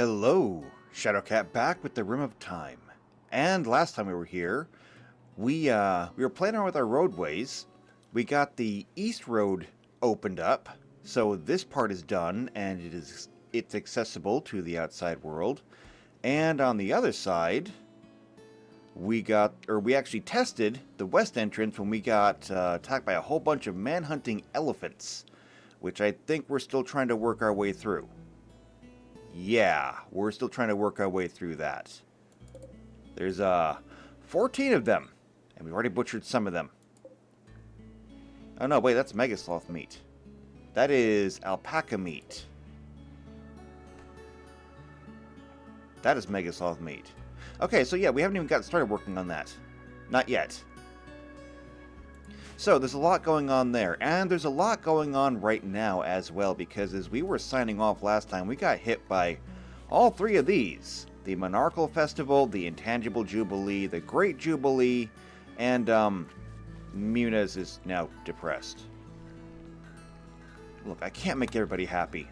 Hello, Shadowcat back with the Rim of Time. And last time we were here, we were playing around with our roadways. We got the east road opened up, so this part is done and it's accessible to the outside world. And on the other side, we actually tested the west entrance when we got attacked by a whole bunch of man-hunting elephants, which I think we're still trying to work our way through. Yeah, we're still trying to work our way through that. There's 14 of them, and we've already butchered some of them. Oh no, wait, that's Megasloth meat. That is alpaca meat. That is Megasloth meat. Okay, so yeah, we haven't even got started working on that. Not yet. So, there's a lot going on there, and there's a lot going on right now as well, because as we were signing off last time, we got hit by all three of these. The Monarchal Festival, the Intangible Jubilee, the Great Jubilee, and, Muniz is now depressed. Look, I can't make everybody happy.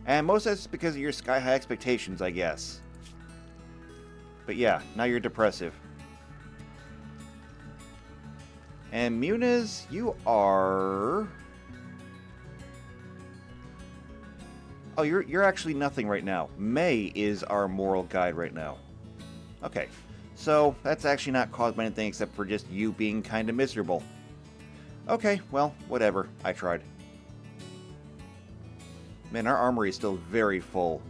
And most of that's because of your sky-high expectations, I guess. But yeah, now you're depressive. And Muniz, you are... Oh, you're actually nothing right now. May is our moral guide right now. Okay, so that's actually not caused by anything except for just you being kind of miserable. Okay, well, whatever. I tried. Man, our armory is still very full.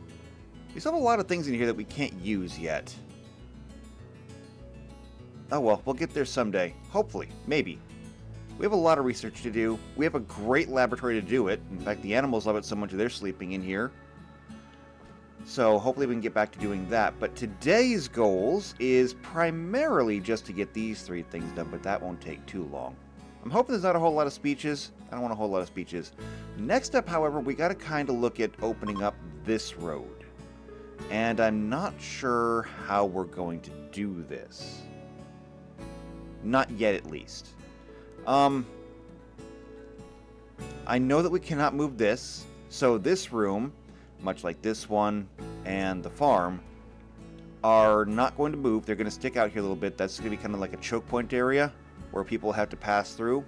We still have a lot of things in here that we can't use yet. Oh well, we'll get there someday. Hopefully. Maybe. We have a lot of research to do. We have a great laboratory to do it. In fact, the animals love it so much they're sleeping in here. So hopefully we can get back to doing that. But today's goals is primarily just to get these three things done, but that won't take too long. I'm hoping there's not a whole lot of speeches. I don't want a whole lot of speeches. Next up, however, we got to kind of look at opening up this road. And I'm not sure how we're going to do this. Not yet, at least. I know that we cannot move this, so this room, much like this one and the farm, are not going to move. They're going to stick out here a little bit. That's going to be kind of like a choke point area where people have to pass through.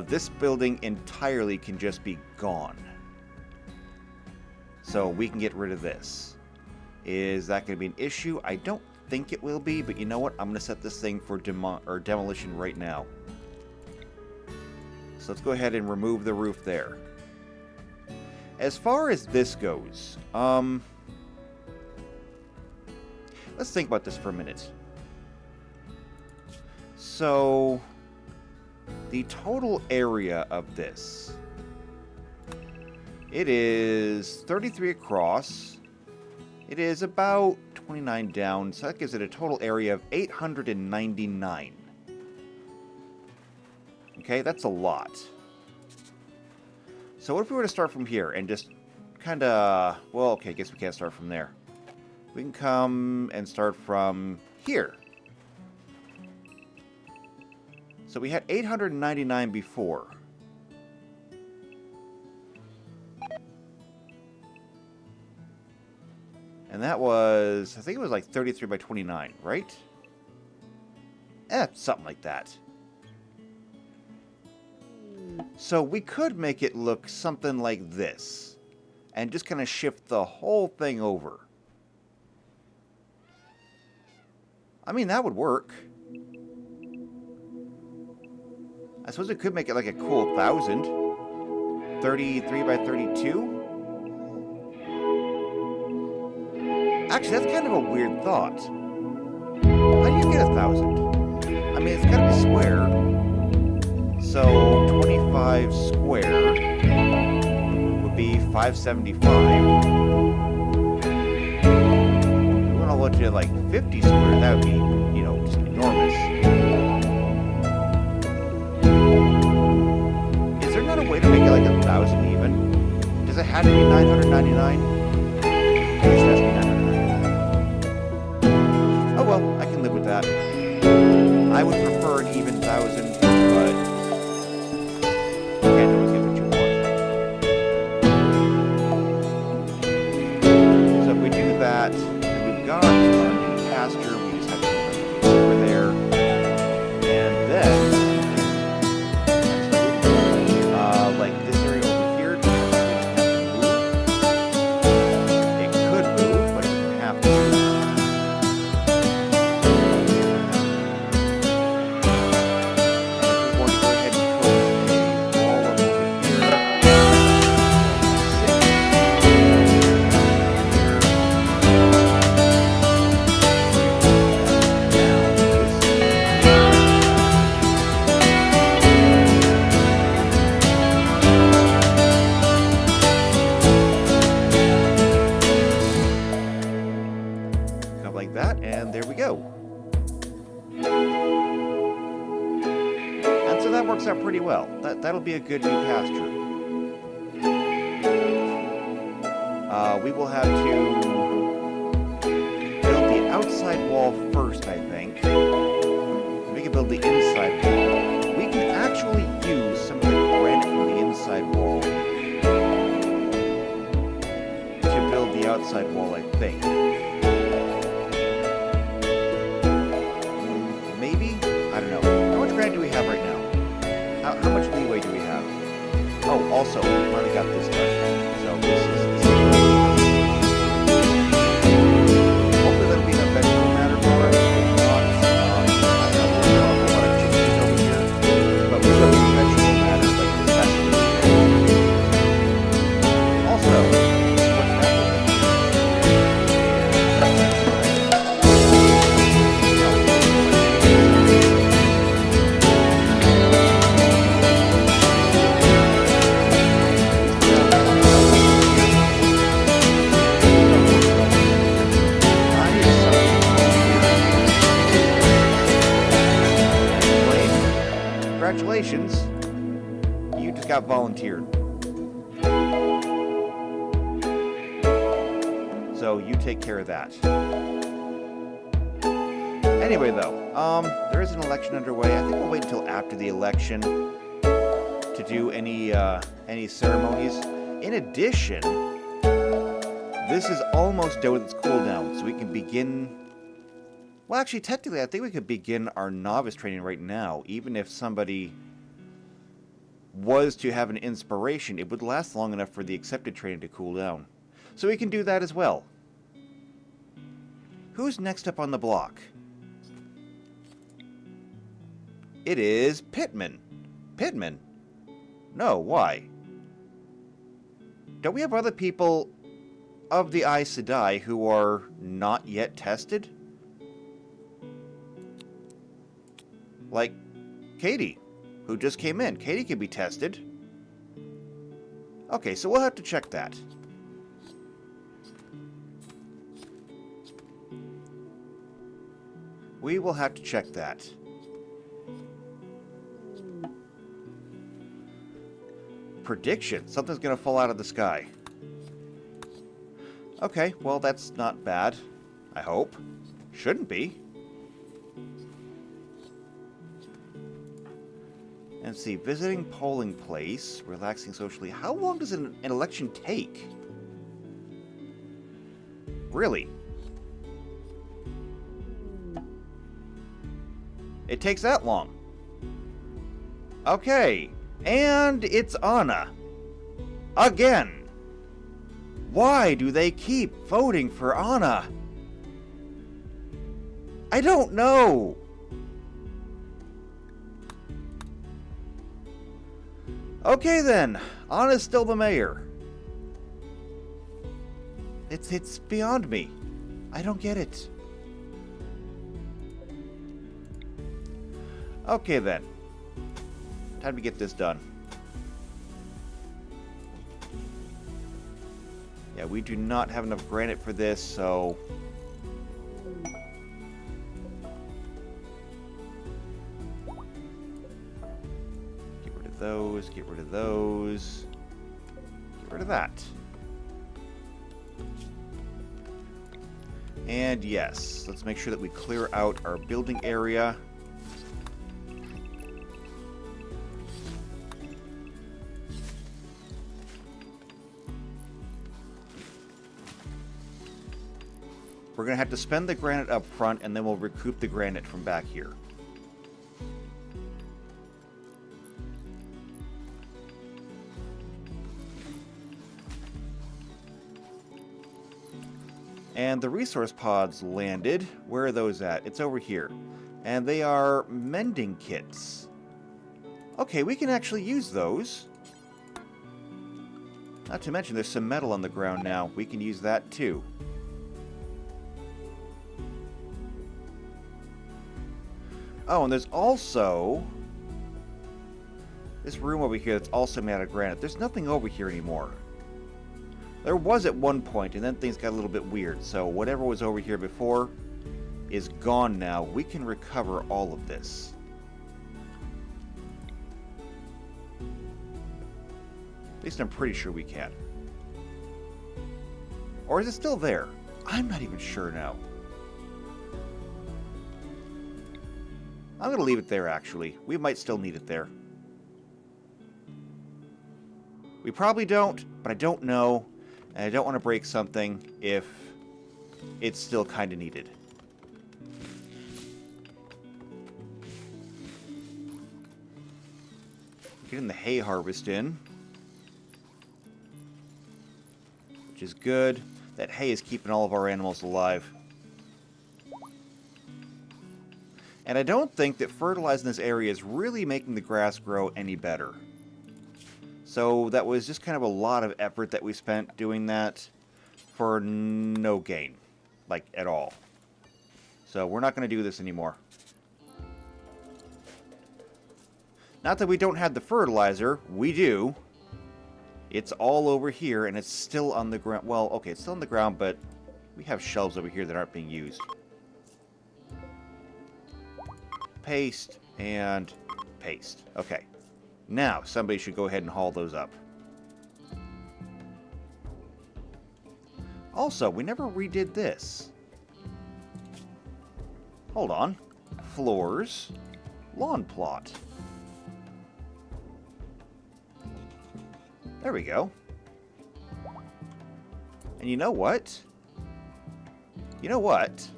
This building entirely can just be gone. So we can get rid of this. Is that going to be an issue? I don't think it will be, but you know what? I'm going to set this thing for demolition right now. So let's go ahead and remove the roof there. As far as this goes, let's think about this for a minute. So, the total area of this, it is 33 across. It is about 29 down, so that gives it a total area of 899. Okay, that's a lot. So what if we were to start from here and just kind of... Well, okay, I guess we can't start from there. We can come and start from here. So we had 899 before. And that was, I think it was like 33 by 29, right? Something like that. So we could make it look something like this. And just kind of shift the whole thing over. I mean, that would work. I suppose we could make it like a cool 1,000. 33 by 32? Actually, that's kind of a weird thought. How do you get 1,000? I mean, it's gotta be square. So, 25 square would be 575. If we want to look at like 50 square, that would be, you know, just enormous. Is there not a way to make it like 1,000 even? Does it have to be 999? It has to be 999. Oh well, I can live with that. I would prefer an even 1,000, but you can't always get what you want. well. That'll be a good new pasture. We will have to build the outside wall first, I think. We can build the inside wall. We can actually use some of the granite from the inside wall to build the outside wall, I think. Maybe? I don't know. How much granite do we have right now? How much leeway do we have? Oh, also, we finally got this done. So this is hopefully that'll be an eventual matter for us. If not, I don't know what I've changed over here. But we'll go to eventual matter, like especially here. Also, what's happening? Congratulations, you just got volunteered. So you take care of that. Anyway, though, there is an election underway. I think we'll wait until after the election to do any ceremonies. In addition, this is almost done with its cooldown, so we can begin. Well, actually, technically, I think we could begin our novice training right now. Even if somebody was to have an inspiration, it would last long enough for the accepted training to cool down. So we can do that as well. Who's next up on the block? It is Pittman. Pittman? No, why? Don't we have other people of the Aes Sedai who are not yet tested? Like Katie, who just came in. Katie can be tested. Okay, so we'll have to check that. We will have to check that. Prediction. Something's going to fall out of the sky. Okay, well, that's not bad. I hope. Shouldn't be. And see, visiting polling place, relaxing socially. How long does an election take? Really? It takes that long. Okay. And it's Anna. Again. Why do they keep voting for Anna? I don't know. Okay then, Anna's still the mayor. It's beyond me. I don't get it. Okay then. Time to get this done. Yeah, we do not have enough granite for this, so... those, get rid of those, get rid of that. And yes, let's make sure that we clear out our building area. We're going to have to spend the granite up front, and then we'll recoup the granite from back here. And the resource pods landed. Where are those at? It's over here. And they are mending kits. Okay, we can actually use those. Not to mention there's some metal on the ground now. We can use that too. Oh, and there's also this room over here that's also made out of granite. There's nothing over here anymore. There was at one point, and then things got a little bit weird. So whatever was over here before is gone now. We can recover all of this. At least I'm pretty sure we can. Or is it still there? I'm not even sure now. I'm going to leave it there, actually. We might still need it there. We probably don't, but I don't know. And I don't want to break something if it's still kind of needed. Getting the hay harvest in. Which is good. That hay is keeping all of our animals alive. And I don't think that fertilizing this area is really making the grass grow any better. So that was just kind of a lot of effort that we spent doing that for no gain. Like, at all. So we're not going to do this anymore. Not that we don't have the fertilizer. We do. It's all over here, and it's still on the ground. Well, okay, it's still on the ground, but we have shelves over here that aren't being used. Paste and paste. Okay. Now, somebody should go ahead and haul those up. Also, we never redid this. Hold on. Floors. Lawn plot. There we go. And you know what? You know what?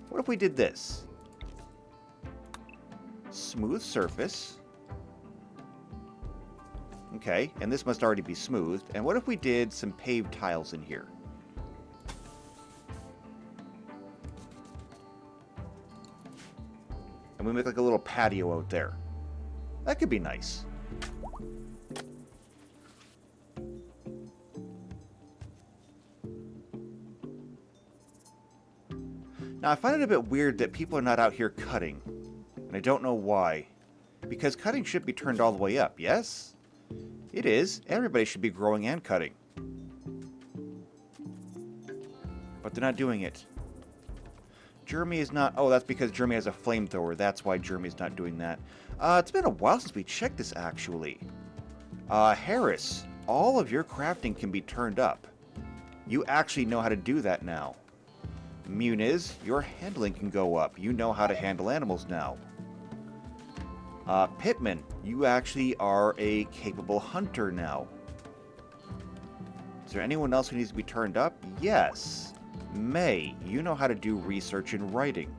What if we did this? Smooth surface. Okay, and this must already be smoothed. And what if we did some paved tiles in here? And we make like a little patio out there. That could be nice. Now, I find it a bit weird that people are not out here cutting. And I don't know why. Because cutting should be turned all the way up, yes? It is. Everybody should be growing and cutting. But they're not doing it. Jeremy is not... Oh, that's because Jeremy has a flamethrower. That's why Jeremy's not doing that. It's been a while since we checked this, actually. Harris, all of your crafting can be turned up. You actually know how to do that now. Muniz, your handling can go up. You know how to handle animals now. Pittman, you actually are a capable hunter now. Is there anyone else who needs to be turned up? Yes. May, you know how to do research and writing.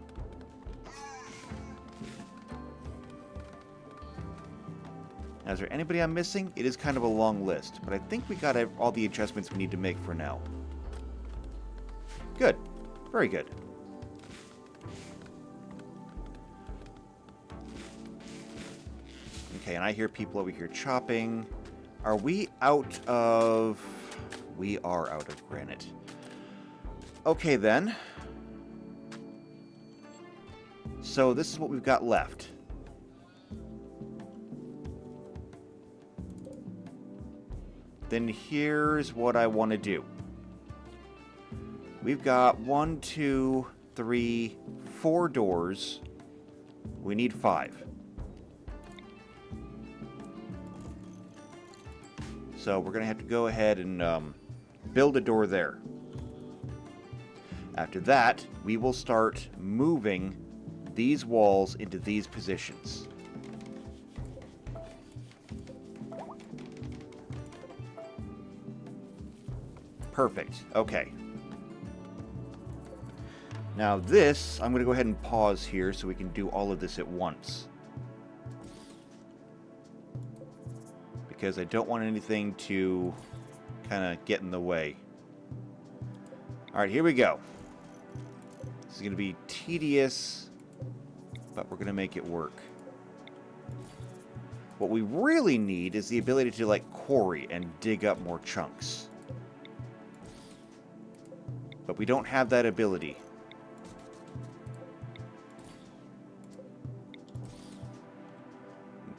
Now, is there anybody I'm missing? It is kind of a long list, but I think we got all the adjustments we need to make for now. Good. Very good. Okay, and I hear people over here chopping. Are we out of... We are out of granite. Okay, then. So this is what we've got left. Then here's what I want to do. We've got 1, 2, 3, 4 doors. We need 5. So we're going to have to go ahead and build a door there. After that, we will start moving these walls into these positions. Perfect. Okay. Now this, I'm going to go ahead and pause here so we can do all of this at once. Because I don't want anything to kind of get in the way. Alright, here we go. This is going to be tedious, but we're going to make it work. What we really need is the ability to, like, quarry and dig up more chunks. But we don't have that ability.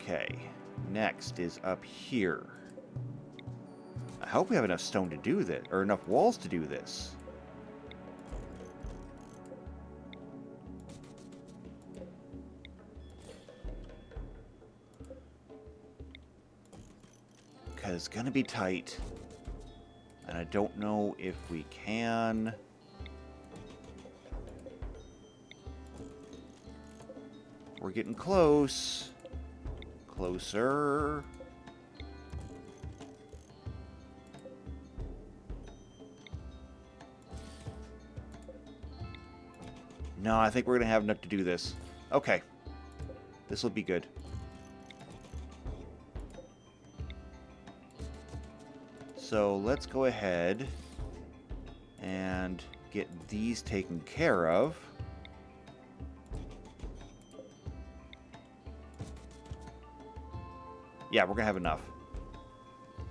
Okay, next is up here. I hope we have enough stone to do this, or enough walls to do this. because it's going to be tight. And I don't know if we can. We're getting close. Closer. No, I think we're going to have enough to do this. Okay. This will be good. So let's go ahead and get these taken care of. Yeah, we're going to have enough.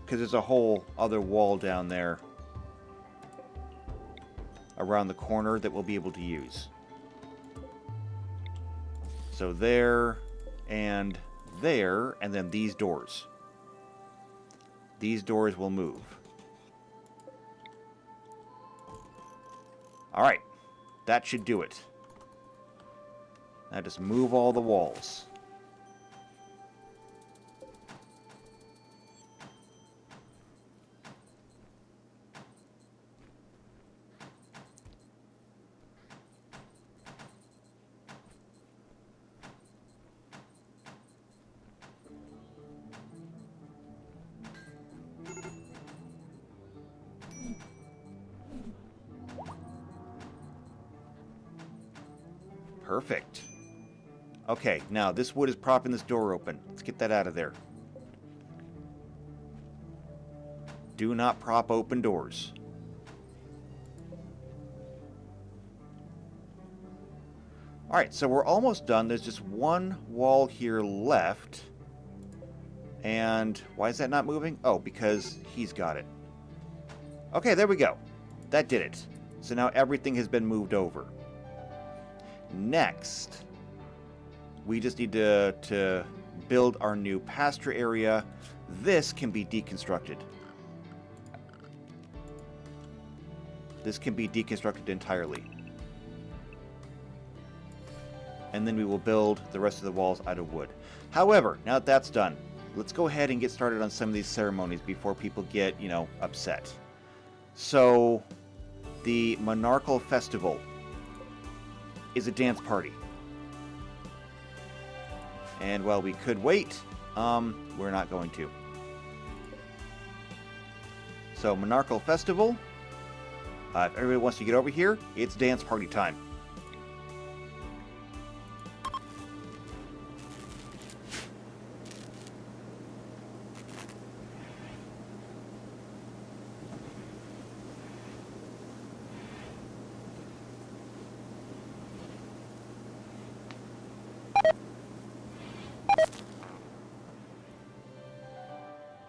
Because there's a whole other wall down there around the corner that we'll be able to use. So there, and then these doors. These doors will move. Alright, that should do it. Now just move all the walls. Perfect. Okay, now this wood is propping this door open. Let's get that out of there. Do not prop open doors. Alright, so we're almost done. There's just one wall here left. And why is that not moving? Oh, because he's got it. Okay, there we go. That did it. So now everything has been moved over. Next, we just need to build our new pasture area. This can be deconstructed. This can be deconstructed entirely. And then we will build the rest of the walls out of wood. However, now that that's done, let's go ahead and get started on some of these ceremonies before people get, upset. So, the Monarchal Festival is a dance party. And while we could wait, we're not going to. So, Monarchal Festival. If everybody wants to get over here, it's dance party time.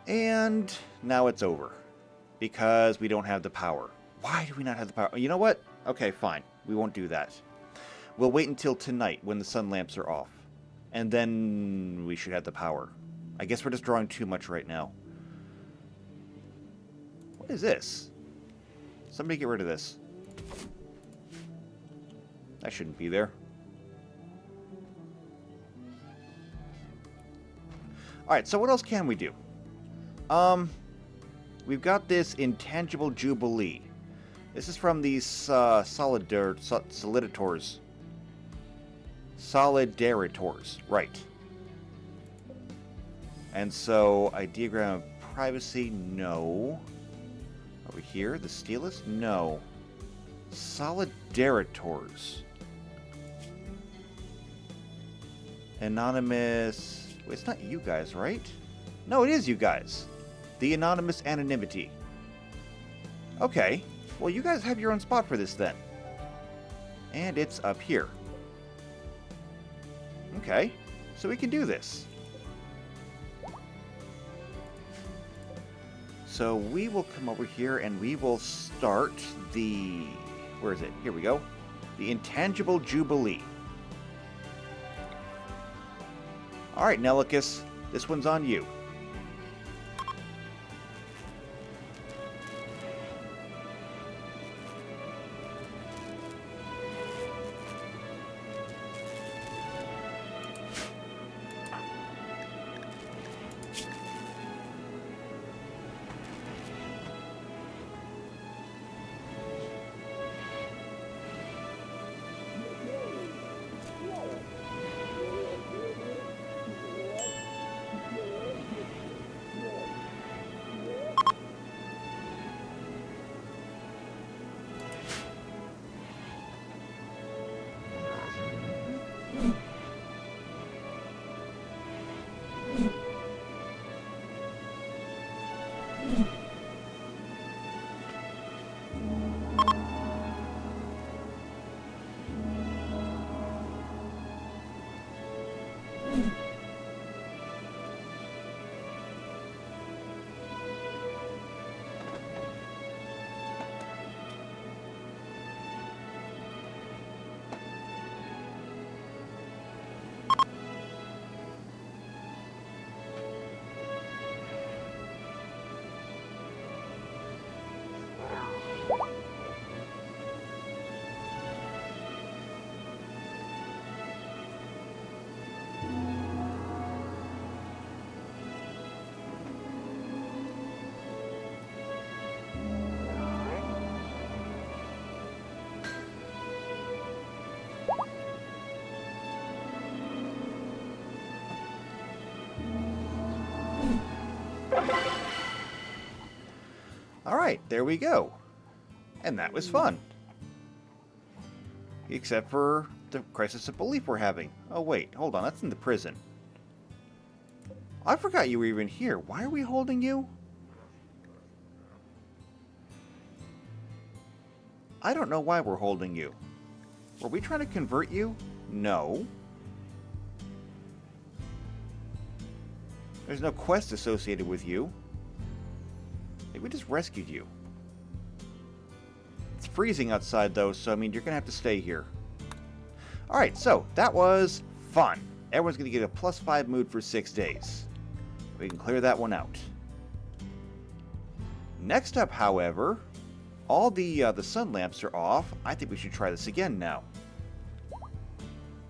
And now it's over. Because we don't have the power. Why do we not have the power? You know what? Okay, fine. We won't do that. We'll wait until tonight when the sun lamps are off. And then we should have the power. I guess we're just drawing too much right now. What is this? Somebody get rid of this. That shouldn't be there. Alright, so what else can we do? We've got this Intangible Jubilee. This is from these Solidaritors. Solidaritors, right. And so, Ideogram of Privacy, no. Over here, the Steelist, no. Solidaritors. Anonymous... Wait, it's not you guys, right? No, it is you guys. The Anonymous Anonymity. Okay. Well, you guys have your own spot for this then. And it's up here. Okay. So we can do this. So we will come over here and we will start the... Where is it? Here we go. The Intangible Jubilee. Alright, Nellicus. This one's on you. Alright, there we go. And that was fun. Except for the crisis of belief we're having. Oh wait, hold on, that's in the prison. I forgot you were even here. Why are we holding you? I don't know why we're holding you. Were we trying to convert you? No. There's no quest associated with you. Maybe we just rescued you. It's freezing outside though, so I mean, you're gonna have to stay here. Alright, so that was fun. Everyone's gonna get a +5 mood for 6 days. We can clear that one out. Next up, however, all the sun lamps are off. I think we should try this again now.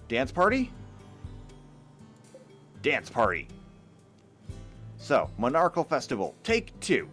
Dance party? Dance party. So, Monarchical Festival, take 2.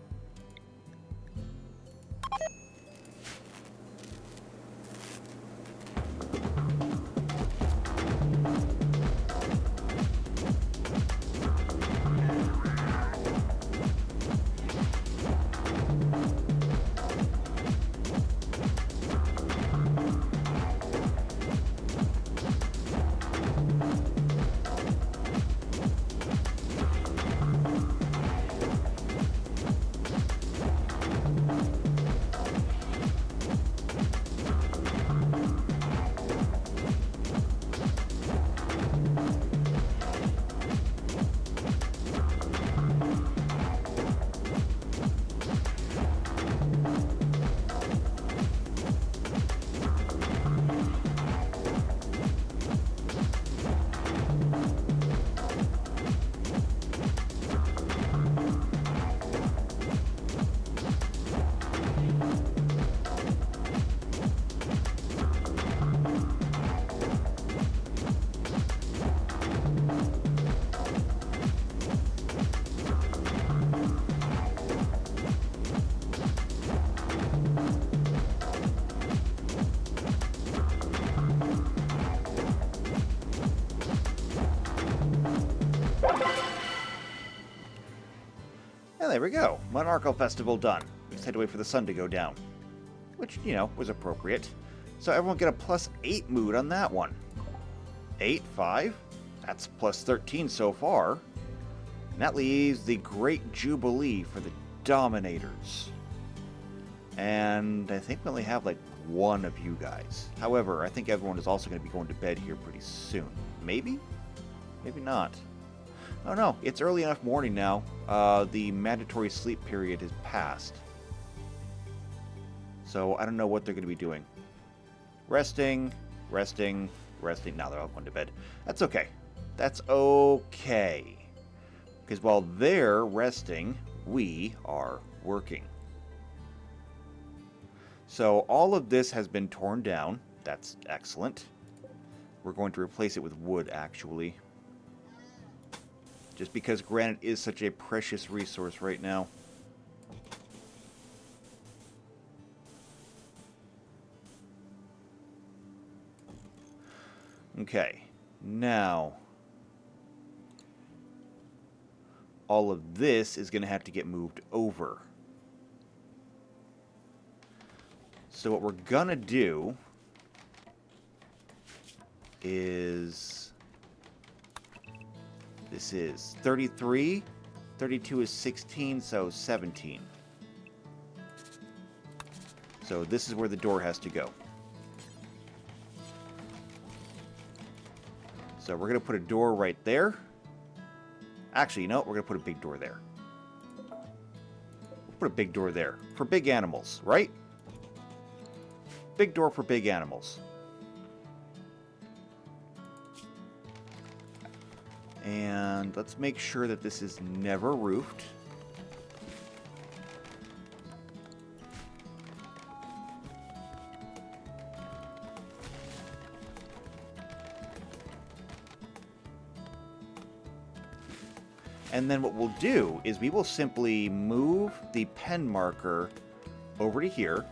And there we go. Monarchical Festival done. We just had to wait for the sun to go down. Which, you know, was appropriate. So everyone get a +8 mood on that one. 8, 5. That's +13 so far. And that leaves the Great Jubilee for the Dominators. And I think we only have like one of you guys. However, I think everyone is also going to be going to bed here pretty soon. Maybe? Maybe not. Oh no, it's early enough morning now. The mandatory sleep period has passed. So I don't know what they're going to be doing. Resting, resting, resting. Now they're all going to bed. That's okay. That's okay. Because while they're resting, we are working. So all of this has been torn down. That's excellent. We're going to replace it with wood, actually. Just because granite is such a precious resource right now. Okay, now all of this is going to have to get moved over. So what we're going to do is... This is 33, 32 is 16, so 17. So this is where the door has to go. So we're going to put a door right there. Actually, you know what? We're going to put a big door there. We'll put a big door there. For big animals, right? Big door for big animals. And let's make sure that this is never roofed. And then what we'll do is we will simply move the pen marker over to here.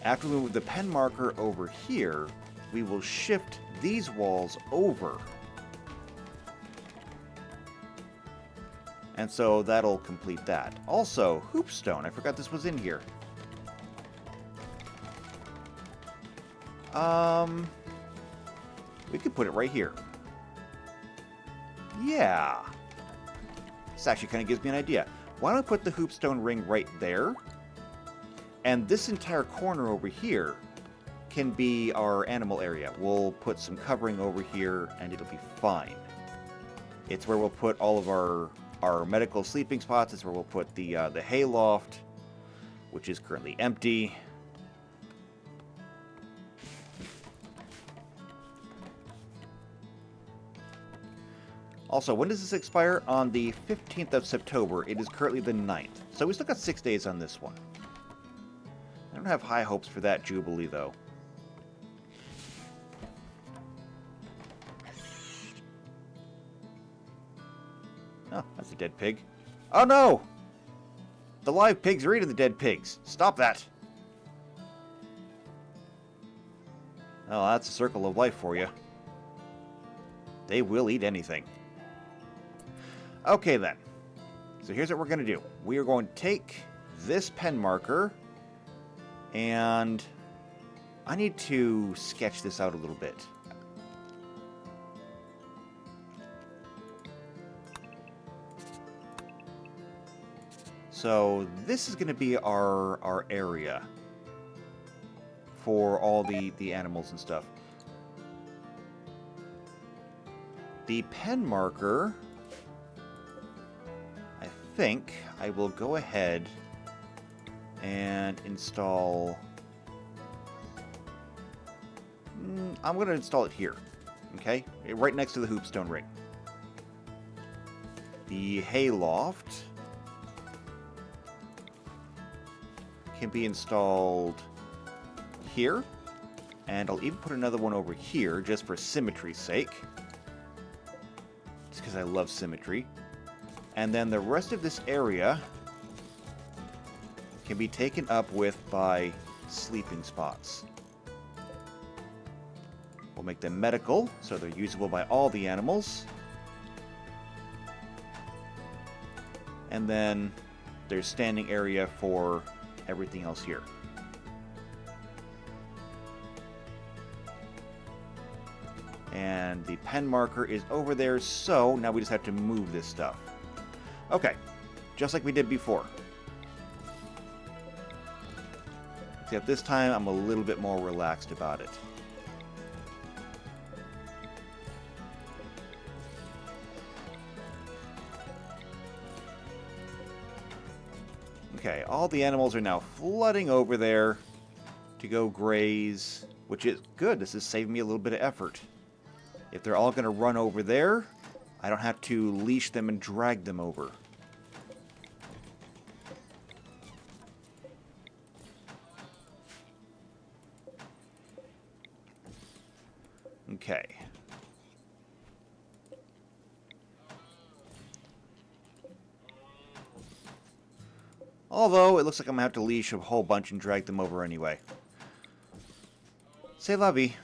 After we move the pen marker over here, we will shift these walls over. And so that'll complete that. Also, hoopstone. I forgot this was in here. We could put it right here. Yeah. This actually kind of gives me an idea. Why don't I put the hoopstone ring right there? And this entire corner over here can be our animal area. We'll put some covering over here and it'll be fine. It's where we'll put all of our medical sleeping spots. It's where we'll put the hay loft, which is currently empty. Also, when does this expire? On the 15th of September. It is currently the 9th. So we still got 6 days on this one. I don't have high hopes for that Jubilee, though. Oh, that's a dead pig. Oh, no! The live pigs are eating the dead pigs. Stop that! Oh, that's a circle of life for you. They will eat anything. Okay, then. So here's what we're going to do. We are going to take this pen marker, and I need to sketch this out a little bit. So this is going to be our area for all the animals and stuff. The pen marker, I think I will go ahead and install... I'm going to install it here, okay? Right next to the hoopstone ring. The hay loft can be installed here, and I'll even put another one over here just for symmetry's sake. Just because I love symmetry. And then the rest of this area can be taken up with by sleeping spots. We'll make them medical, so they're usable by all the animals. And then there's standing area for everything else here. And the pen marker is over there, so now we just have to move this stuff. Okay, just like we did before. Except this time I'm a little bit more relaxed about it. Okay, all the animals are now flooding over there to go graze, which is good. This is saving me a little bit of effort. If they're all going to run over there, I don't have to leash them and drag them over. Okay. Although, it looks like I'm going to have to leash a whole bunch and drag them over anyway. C'est la vie.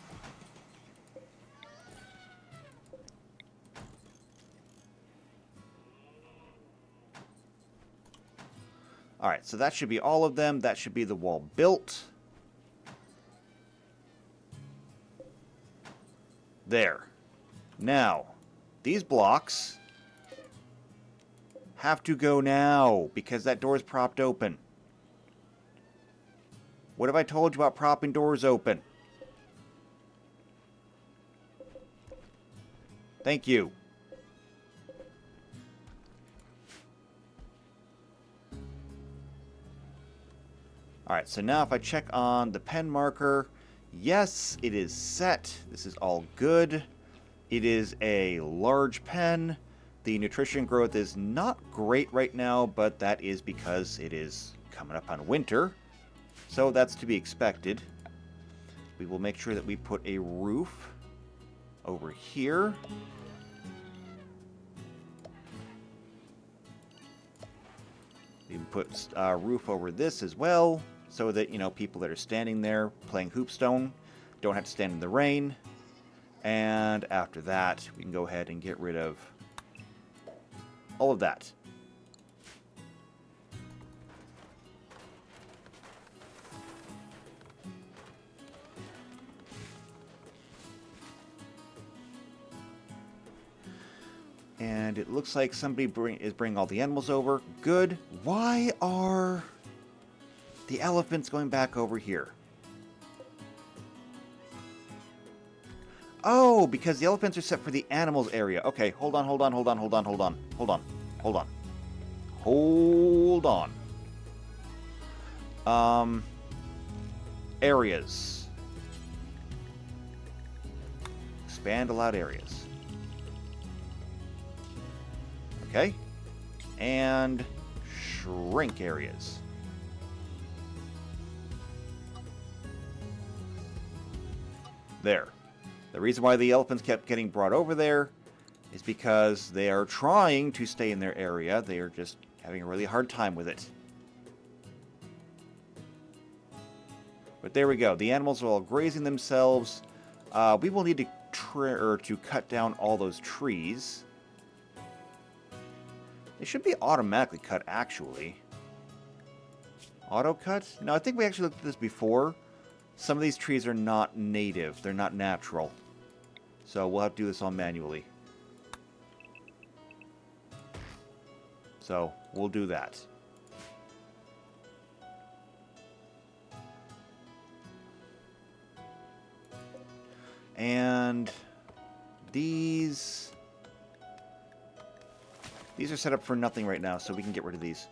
Alright, so that should be all of them. That should be the wall built. There. Now, these blocks have to go now because that door is propped open. What have I told you about propping doors open? Thank you. Alright, so now if I check on the pen marker, yes, it is set. This is all good. It is a large pen. The nutrition growth is not great right now, but that is because it is coming up on winter. So that's to be expected. We will make sure that we put a roof over here. We can put a roof over this as well, so that, you know, people that are standing there playing hoopstone don't have to stand in the rain. And after that, we can go ahead and get rid of all of that. And it looks like somebody is bringing all the animals over. Good. Why are the elephants going back over here? Oh, because the elephants are set for the animals area. Okay, hold on. Areas. Expand allowed areas. Okay. And shrink areas. There. The reason why the elephants kept getting brought over there is because they are trying to stay in their area. They are just having a really hard time with it. But there we go. The animals are all grazing themselves. We will need to cut down all those trees. They should be automatically cut, actually. Auto cut? No, I think we actually looked at this before. Some of these trees are not native. They're not natural. So we'll have to do this all manually. So we'll do that. And these are set up for nothing right now, so we can get rid of these.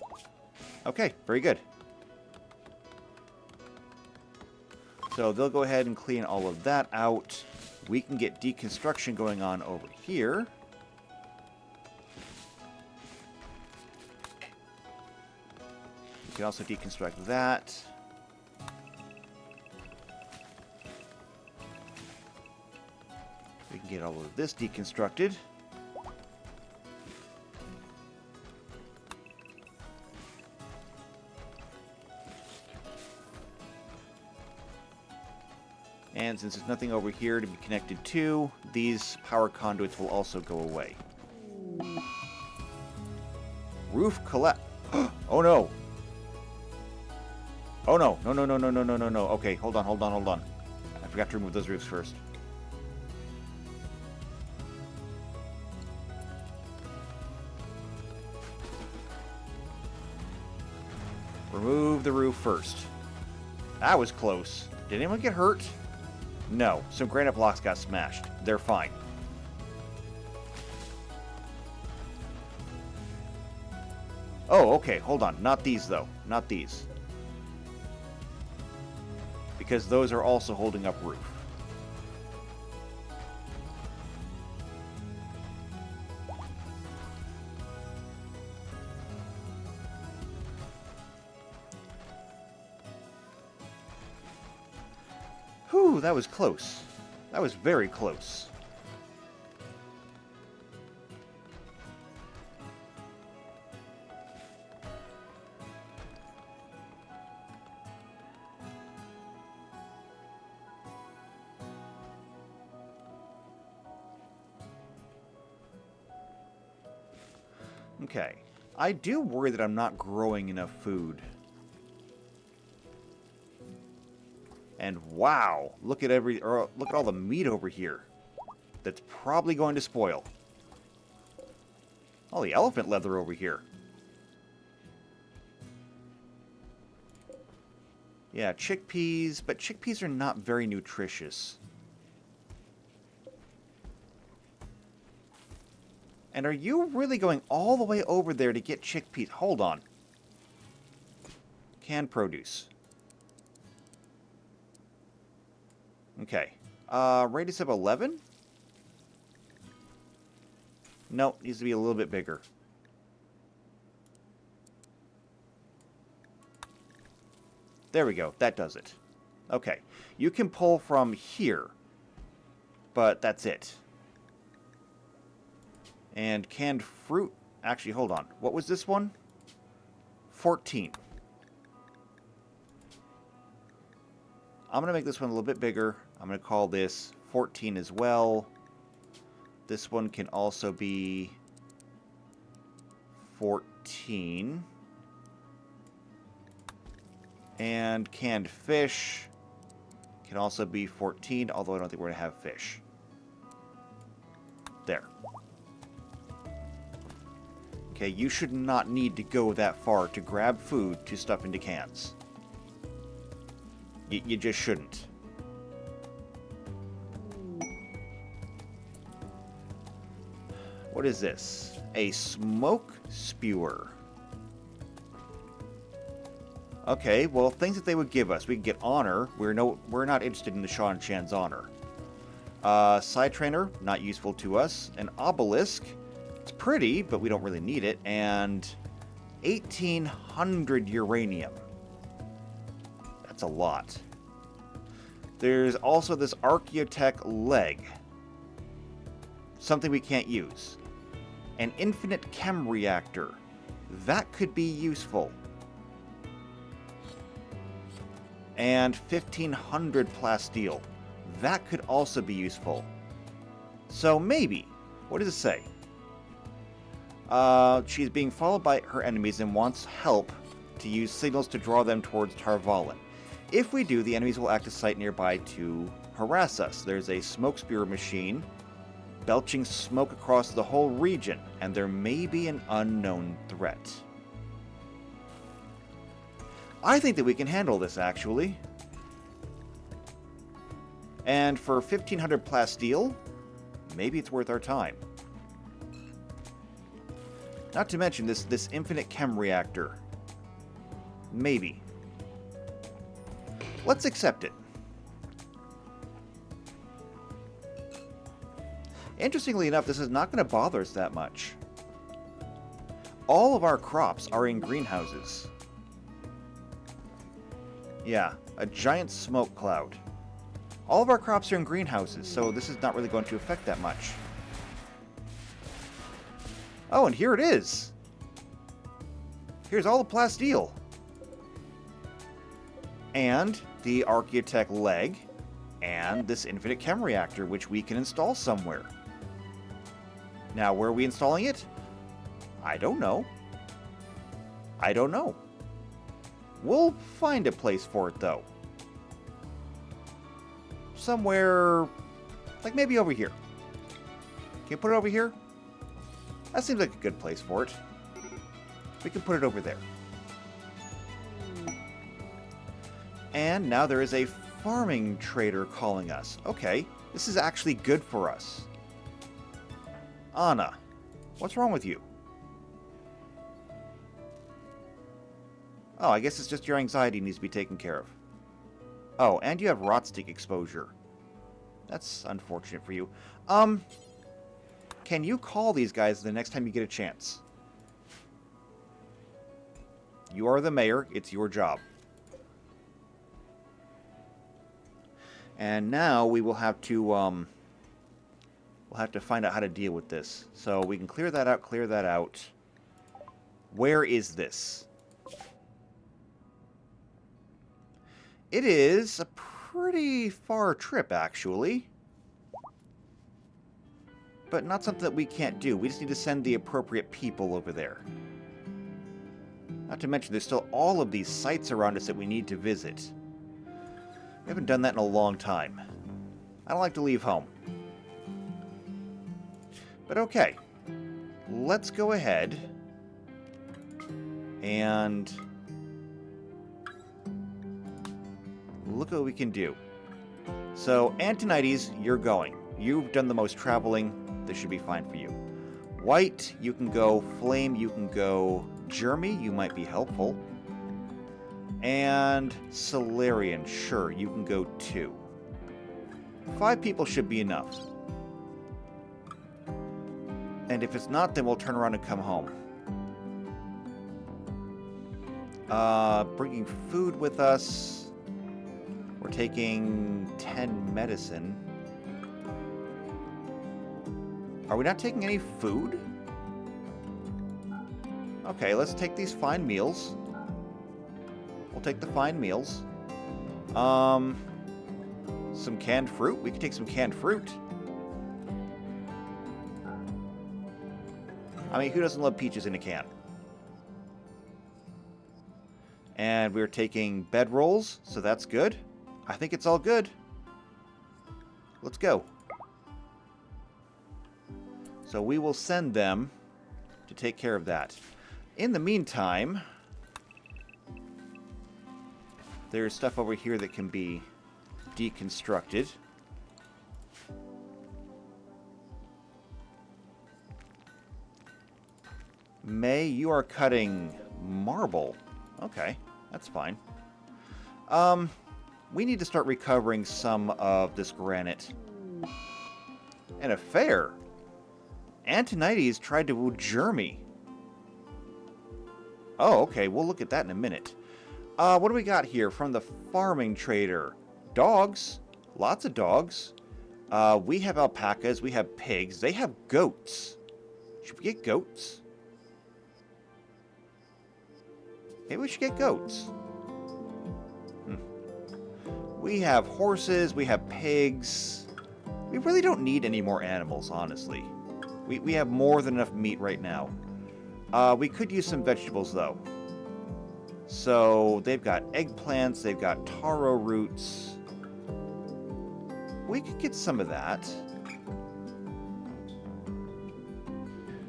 Okay, very good. So they'll go ahead and clean all of that out. We can get deconstruction going on over here. We can also deconstruct that. We can get all of this deconstructed. And since there's nothing over here to be connected to, these power conduits will also go away. Roof collapse. Oh no! Oh no! No. Okay, hold on. I forgot to remove those roofs first. Remove the roof first. That was close. Did anyone get hurt? No. Some granite blocks got smashed. They're fine. Oh, okay. Hold on. Not these, though. Not these. Because those are also holding up roof. Whew, that was close. That was very close. Okay. I do worry that I'm not growing enough food. And wow, look at all the meat over here. That's probably going to spoil. Oh, the elephant leather over here. Yeah, chickpeas, but chickpeas are not very nutritious. And are you really going all the way over there to get chickpeas? Hold on. Canned produce. Okay. Radius of 11? No, needs to be a little bit bigger. There we go. That does it. Okay. You can pull from here, but that's it. And canned fruit... Actually, hold on. What was this one? 14. I'm going to make this one a little bit bigger. I'm going to call this 14 as well. This one can also be 14. And canned fish can also be 14, although I don't think we're going to have fish. There. Okay, you should not need to go that far to grab food to stuff into cans. You just shouldn't. What is this? A smoke spewer. Okay, well, things that they would give us. We can get honor. We're not interested in the Shan Chan's honor. Side trainer, not useful to us. An obelisk. It's pretty, but we don't really need it. And 1,800 uranium. That's a lot. There's also this Archaeotech leg. Something we can't use. An infinite chem reactor. That could be useful. And 1,500 plasteel. That could also be useful. So maybe. What does it say? She's being followed by her enemies and wants help to use signals to draw them towards Tarvalin. If we do, the enemies will act a site nearby to harass us. There's a smoke spewer machine belching smoke across the whole region, and there may be an unknown threat. I think that we can handle this, actually. And for 1,500 plasteel, maybe it's worth our time. Not to mention this infinite chem reactor. Maybe. Let's accept it. Interestingly enough, this is not going to bother us that much. All of our crops are in greenhouses. Yeah, a giant smoke cloud. All of our crops are in greenhouses, so this is not really going to affect that much. Oh, and here it is. Here's all the plasteel. And the Archaeotech leg. And this infinite chem reactor, which we can install somewhere. Now, where are we installing it? I don't know. I don't know. We'll find a place for it, though. Somewhere, like maybe over here. Can you put it over here? That seems like a good place for it. We can put it over there. And now there is a farming trader calling us. Okay, this is actually good for us. Anna, what's wrong with you? Oh, I guess it's just your anxiety needs to be taken care of. Oh, and you have rot stick exposure. That's unfortunate for you. Can you call these guys the next time you get a chance? You are the mayor. It's your job. And now we will have to, we'll have to find out how to deal with this. So we can clear that out, clear that out. Where is this? It is a pretty far trip, actually. But not something that we can't do. We just need to send the appropriate people over there. Not to mention, there's still all of these sites around us that we need to visit. We haven't done that in a long time. I don't like to leave home. But okay. let's go ahead and look what we can do. So, Antonides, you're going. You've done the most traveling. This should be fine for you. White, you can go. Flame, you can go. Jeremy, you might be helpful. And Solarian, sure, you can go too. 5 people should be enough. And if it's not, then we'll turn around and come home. Bringing food with us. We're taking 10 medicine. Are we not taking any food? Okay, let's take these fine meals. We'll take the fine meals. Some canned fruit. We can take some canned fruit. I mean, who doesn't love peaches in a can? And we're taking bedrolls, so that's good. I think it's all good. Let's go. So we will send them to take care of that. In the meantime, there's stuff over here that can be deconstructed. May, you are cutting marble. Okay, that's fine. We need to start recovering some of this granite. An affair. Antonides tried to woo Jeremy. Oh, okay, we'll look at that in a minute. What do we got here from the farming trader? Dogs. Lots of dogs. We have alpacas. We have pigs. They have goats. Should we get goats? Maybe we should get goats. We have horses. We have pigs. We really don't need any more animals, honestly. We have more than enough meat right now. We could use some vegetables, though. So, they've got eggplants. They've got taro roots. We could get some of that.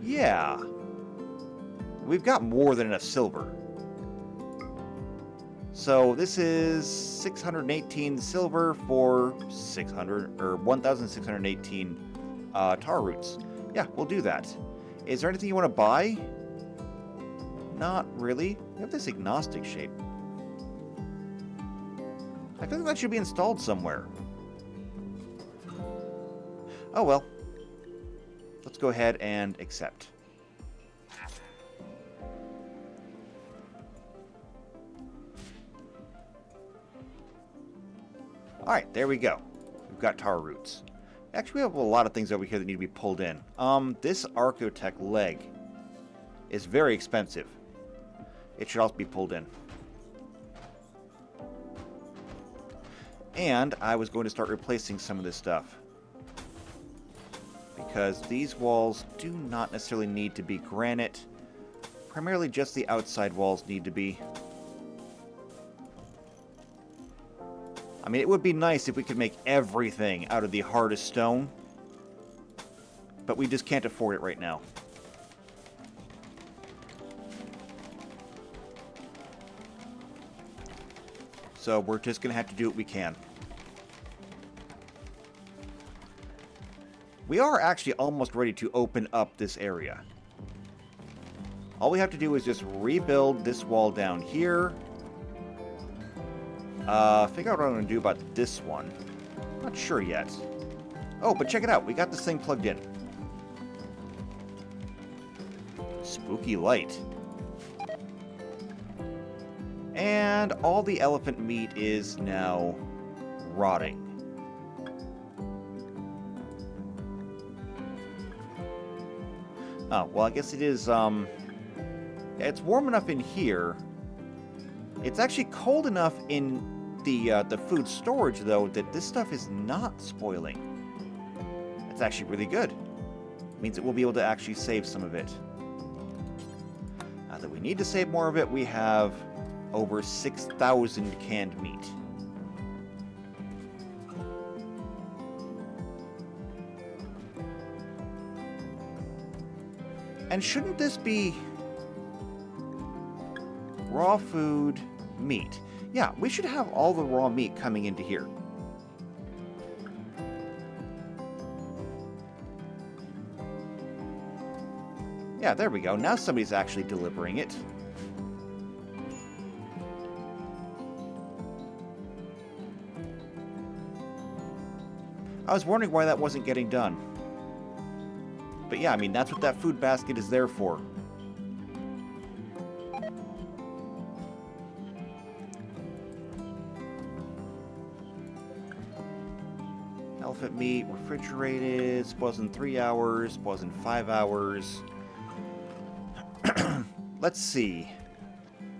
Yeah. We've got more than enough silver. So this is 618 silver for 1,618 tar roots. Yeah, we'll do that. Is there anything you want to buy? Not really. We have this agnostic shape. I feel like that should be installed somewhere. Oh well. Let's go ahead and accept. Alright, there we go. We've got tar roots. Actually, we have a lot of things over here that need to be pulled in. This Archotech leg is very expensive. It should also be pulled in. And I was going to start replacing some of this stuff. Because these walls do not necessarily need to be granite. Primarily just the outside walls need to be. I mean, it would be nice if we could make everything out of the hardest stone. But we just can't afford it right now. So we're just going to have to do what we can. We are actually almost ready to open up this area. All we have to do is just rebuild this wall down here. Figure out what I'm going to do about this one. Not sure yet. Oh, but check it out. We got this thing plugged in. Spooky light. And all the elephant meat is now rotting. Oh, well, I guess it is, it's warm enough in here. It's actually cold enough in the food storage, though, that this stuff is not spoiling. It's actually really good. It means that we'll be able to actually save some of it. Now that we need to save more of it, we have over 6,000 canned meat. And shouldn't this be raw food, meat? Yeah, we should have all the raw meat coming into here. Yeah, there we go. Now somebody's actually delivering it. I was wondering why that wasn't getting done. But yeah, I mean, that's what that food basket is there for. Elephant meat, refrigerated, spoils in 3 hours, spoils in 5 hours. Let's see.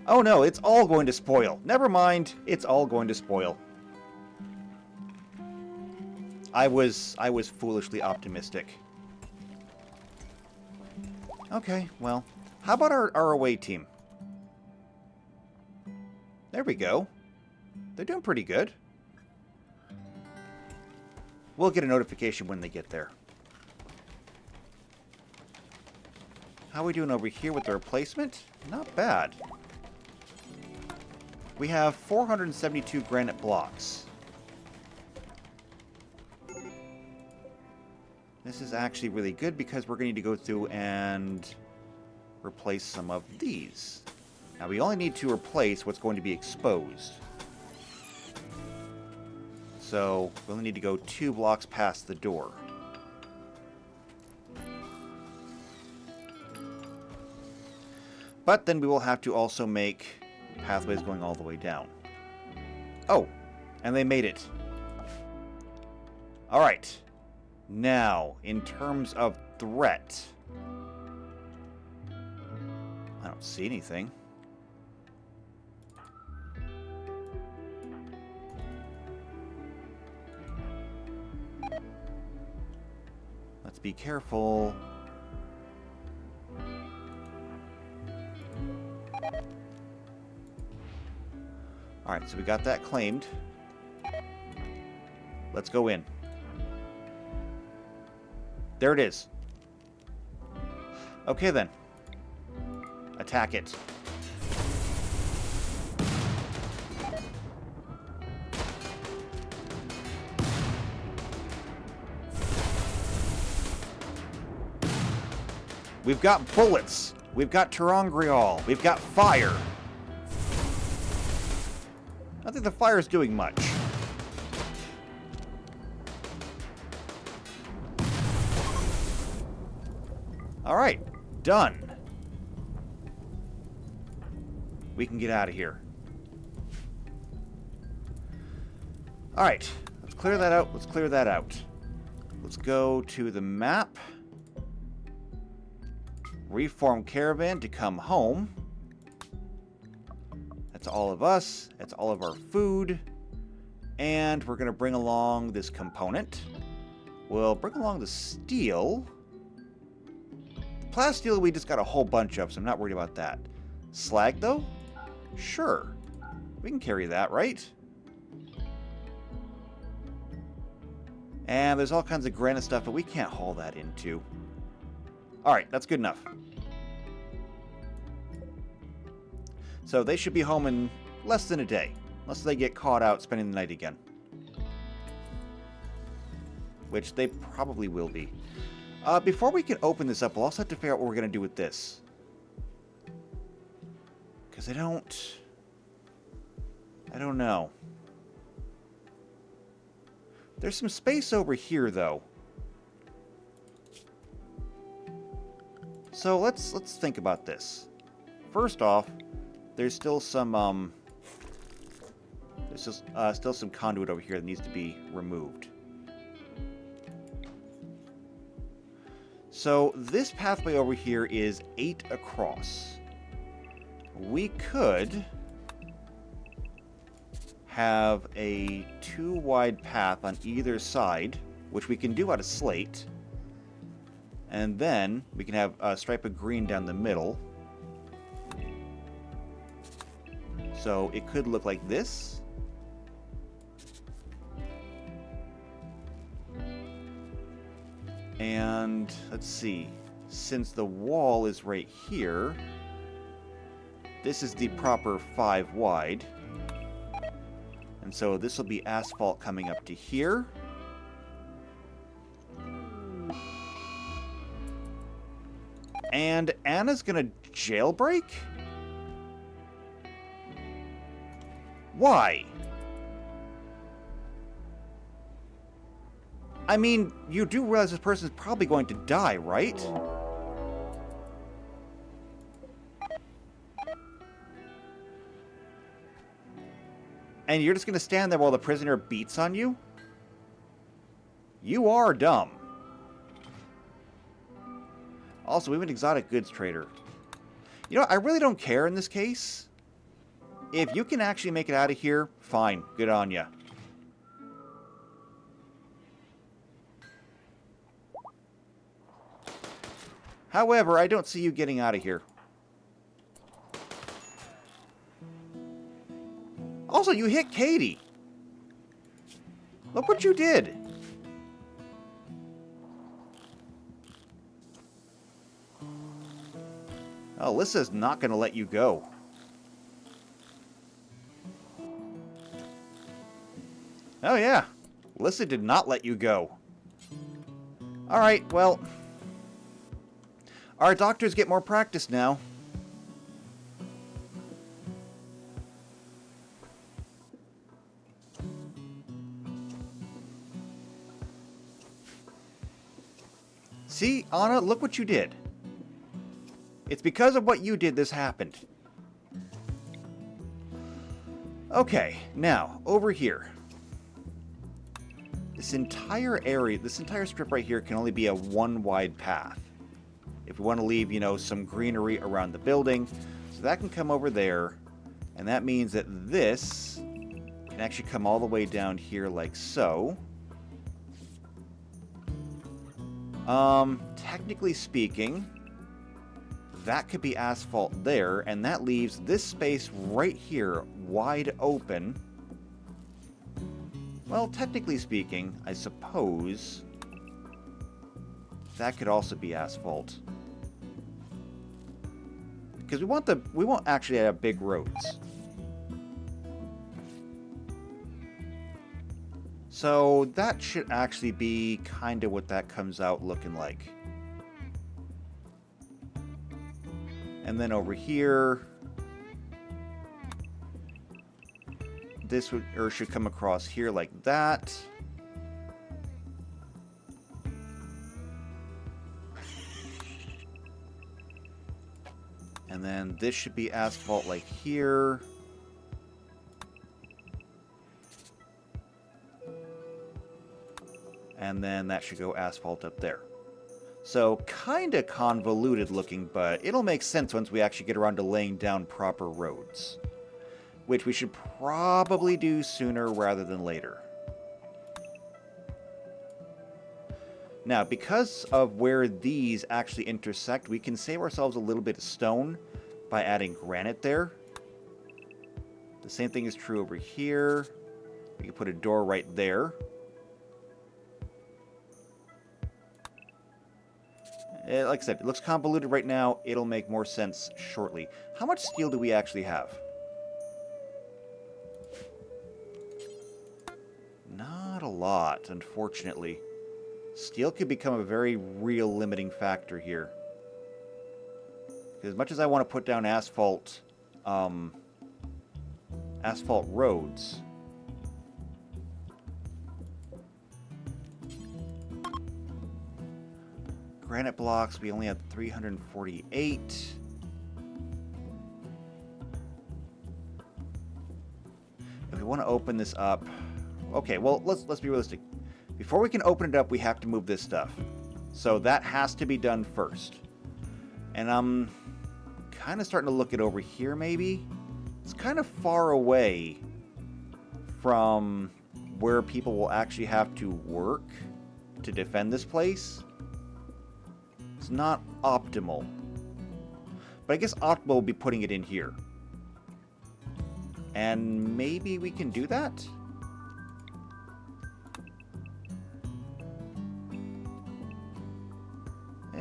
Oh no, it's all going to spoil. Never mind, it's all going to spoil. I was foolishly optimistic. Okay, well, how about our away team? There we go. They're doing pretty good. We'll get a notification when they get there. How are we doing over here with the replacement? Not bad. We have 472 granite blocks. This is actually really good because we're going to need to go through and replace some of these. Now we only need to replace what's going to be exposed. So we only need to go 2 blocks past the door. But then we will have to also make pathways going all the way down. Oh, and they made it. All right. Now, in terms of threat, I don't see anything. Let's be careful. Alright, so we got that claimed. Let's go in. There it is. Okay then. Attack it. We've got bullets. We've got terangriol. We've got fire. I don't think the fire's doing much. Alright, done. We can get out of here. Alright, let's clear that out. Let's clear that out. Let's go to the map. Reform caravan to come home. That's all of us. That's all of our food. And we're going to bring along this component. We'll bring along the steel. Plasteel we just got a whole bunch of, so I'm not worried about that. Slag, though? Sure. We can carry that, right? And there's all kinds of granite stuff, but we can't haul that into. Alright, that's good enough. So they should be home in less than a day, unless they get caught out spending the night again. Which they probably will be. Before we can open this up, we'll also have to figure out what we're going to do with this. Because I don't know. There's some space over here, though. So let's think about this. First off, there's still some still some conduit over here that needs to be removed. So this pathway over here is 8 across. We could have a 2-wide path on either side, which we can do out of slate. And then we can have a stripe of green down the middle. So it could look like this. And let's see. since the wall is right here, this is the proper 5 wide. And so this will be asphalt coming up to here. And Anna's gonna jailbreak? Why? I mean, you do realize this person's probably going to die, right? And you're just gonna stand there while the prisoner beats on you? You are dumb. Also, we have an exotic goods trader. You know, I really don't care in this case. If you can actually make it out of here, fine. Good on ya. However, I don't see you getting out of here. Also, you hit Katie. Look what you did. Alyssa's not going to let you go. Oh yeah, Alyssa did not let you go. Alright, well, our doctors get more practice now. See, Anna, look what you did. It's because of what you did this happened. Okay, now, over here. This entire area, this entire strip right here can only be a 1 wide path. If we want to leave, you know, some greenery around the building. So that can come over there. And that means that this can actually come all the way down here like so. Technically speaking, that could be asphalt there, and that leaves this space right here wide open. Well, technically speaking, I suppose that could also be asphalt. Because we won't actually have big roads. So that should actually be kind of what that comes out looking like. And then over here, this should come across here like that. And then this should be asphalt like here. And then that should go asphalt up there. So, kind of convoluted looking, but it'll make sense once we actually get around to laying down proper roads. Which we should probably do sooner rather than later. Now, because of where these actually intersect, we can save ourselves a little bit of stone by adding granite there. The same thing is true over here. We can put a door right there. Like I said, it looks convoluted right now. It'll make more sense shortly. How much steel do we actually have? Not a lot, unfortunately. Steel could become a very real limiting factor here. As much as I want to put down asphalt roads, granite blocks, we only have 348. If we want to open this up, okay, well, let's be realistic. Before we can open it up, we have to move this stuff. So that has to be done first. And I'm kind of starting to look it over here, maybe. It's kind of far away from where people will actually have to work to defend this place. It's not optimal. But I guess optimal will be putting it in here. And maybe we can do that?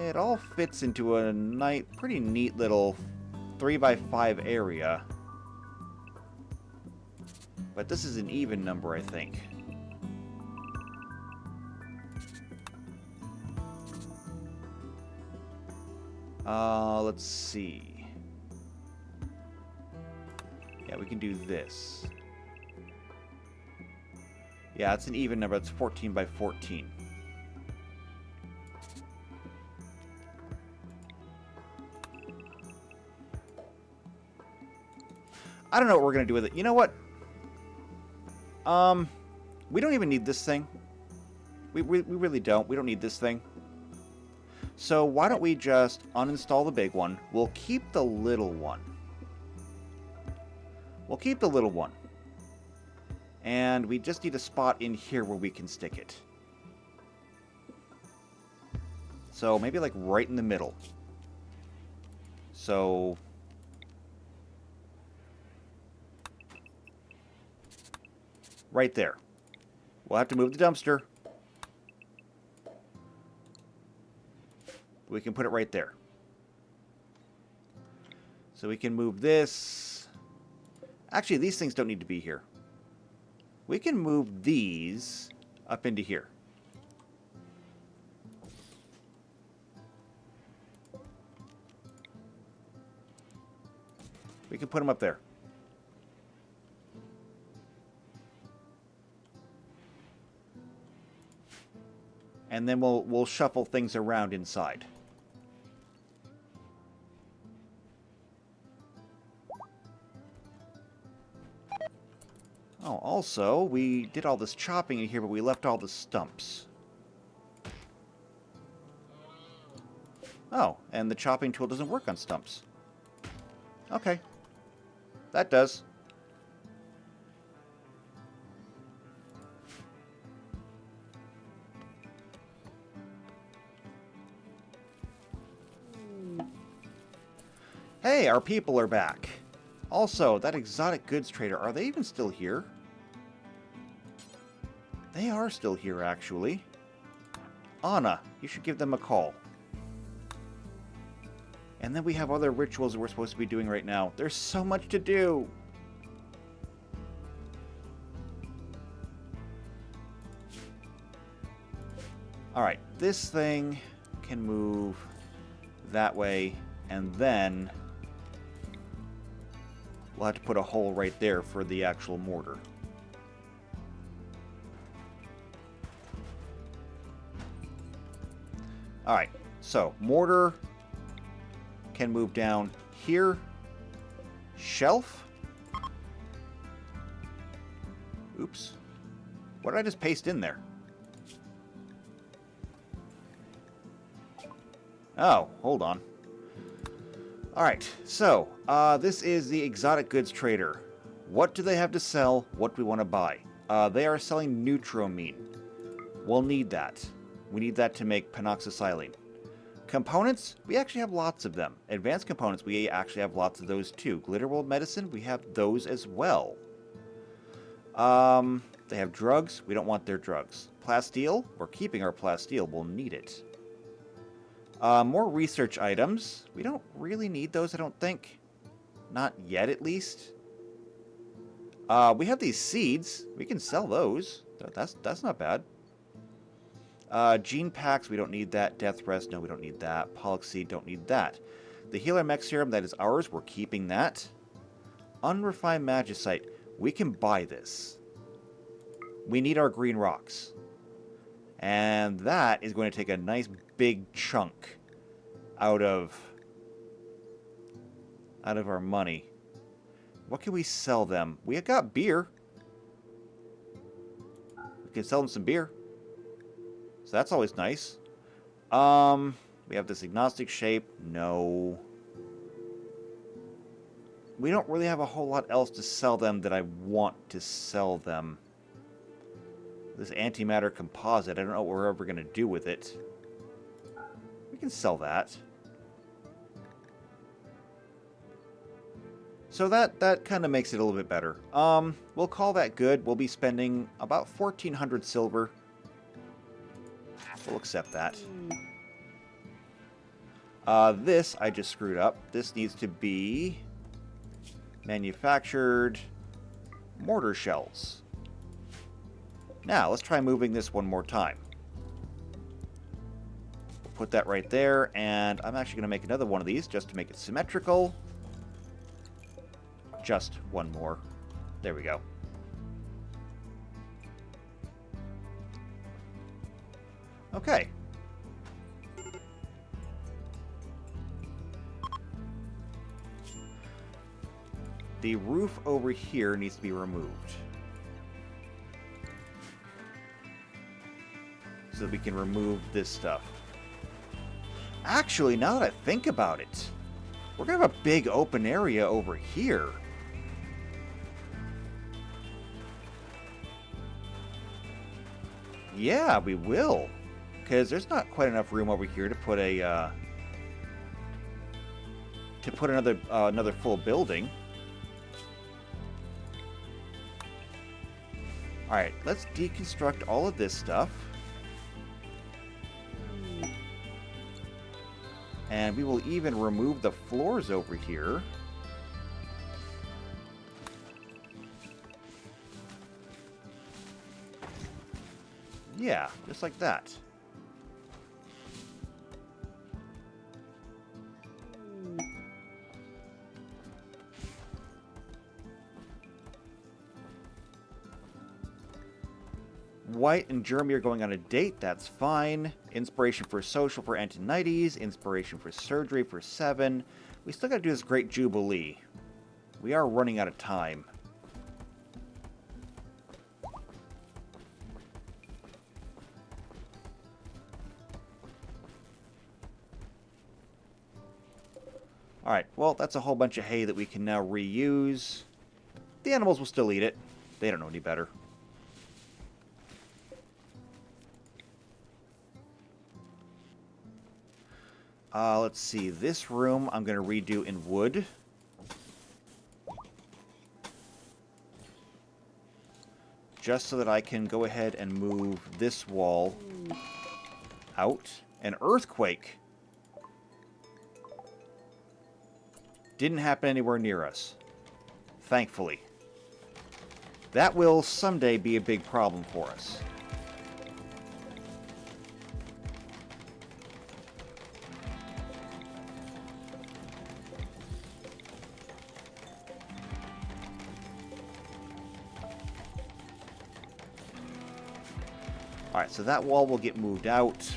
It all fits into a pretty neat little 3x5 area. But this is an even number, I think. Let's see. Yeah, we can do this. Yeah, it's an even number. It's 14 by 14. I don't know what we're going to do with it. You know what? We don't even need this thing. We really don't. We don't need this thing. So why don't we just uninstall the big one? We'll keep the little one. We'll keep the little one. And we just need a spot in here where we can stick it. So maybe like right in the middle. So right there. We'll have to move the dumpster. We can put it right there. So we can move this. Actually, these things don't need to be here. We can move these up into here. We can put them up there. And then we'll shuffle things around inside. Oh, also, we did all this chopping in here, but we left all the stumps. Oh, and the chopping tool doesn't work on stumps. Okay. That does. Hey, our people are back. Also, that exotic goods trader, are they even still here? They are still here, actually. Anna, you should give them a call. And then we have other rituals that we're supposed to be doing right now. There's so much to do. Alright, this thing can move that way, and then we'll have to put a hole right there for the actual mortar. Alright, so mortar can move down here. Shelf. Oops. What did I just paste in there? Oh, hold on. Alright, so, this is the exotic goods trader. What do they have to sell? What do we want to buy? They are selling neutramine. We'll need that. We need that to make penoxysilene. Components? We actually have lots of them. Advanced components, we actually have lots of those too. Glitterworld medicine, we have those as well. They have drugs. We don't want their drugs. Plasteel? We're keeping our plasteel. We'll need it. More research items. We don't really need those, I don't think. Not yet, at least. We have these seeds. We can sell those. That's not bad. Gene packs, we don't need that. Death rest, no, we don't need that. Pollock seed, don't need that. The healer mech serum, that is ours. We're keeping that. Unrefined magicite. We can buy this. We need our green rocks. And that is going to take a nice big chunk out of our money. What can we sell them? We have got beer. We can sell them some beer. So that's always nice. We have this agnostic shape. No. We don't really have a whole lot else to sell them that I want to sell them. This antimatter composite, I don't know what we're ever going to do with it. We can sell that. So that kind of makes it a little bit better. We'll call that good. We'll be spending about 1,400 silver. We'll accept that. This I just screwed up. This needs to be manufactured mortar shells. Now, let's try moving this one more time. We'll put that right there, and I'm actually going to make another one of these just to make it symmetrical. Just one more. There we go. Okay. The roof over here needs to be removed. So that we can remove this stuff. Actually, now that I think about it, we're going to have a big open area over here. Yeah, we will. Because there's not quite enough room over here to put a... another full building. Alright, let's deconstruct all of this stuff. And we will even remove the floors over here. Yeah, just like that. White and Jeremy are going on a date, that's fine. Inspiration for social for Antonides. Inspiration for surgery for 7. We still gotta do this Great Jubilee. We are running out of time. Alright, well, that's a whole bunch of hay that we can now reuse. The animals will still eat it. They don't know any better. Let's see. This room I'm going to redo in wood. Just so that I can go ahead and move this wall out. An earthquake. Didn't happen anywhere near us. Thankfully. That will someday be a big problem for us. Alright, so that wall will get moved out.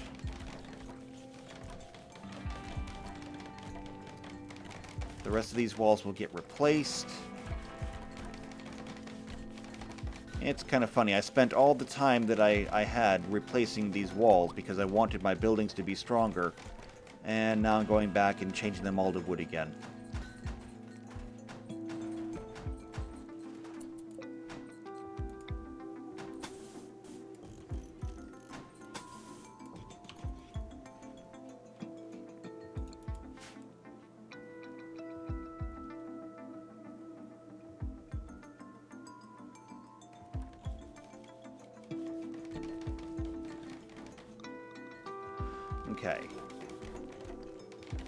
The rest of these walls will get replaced. It's kind of funny. I spent all the time that I had replacing these walls because I wanted my buildings to be stronger. And now I'm going back and changing them all to wood again. Okay.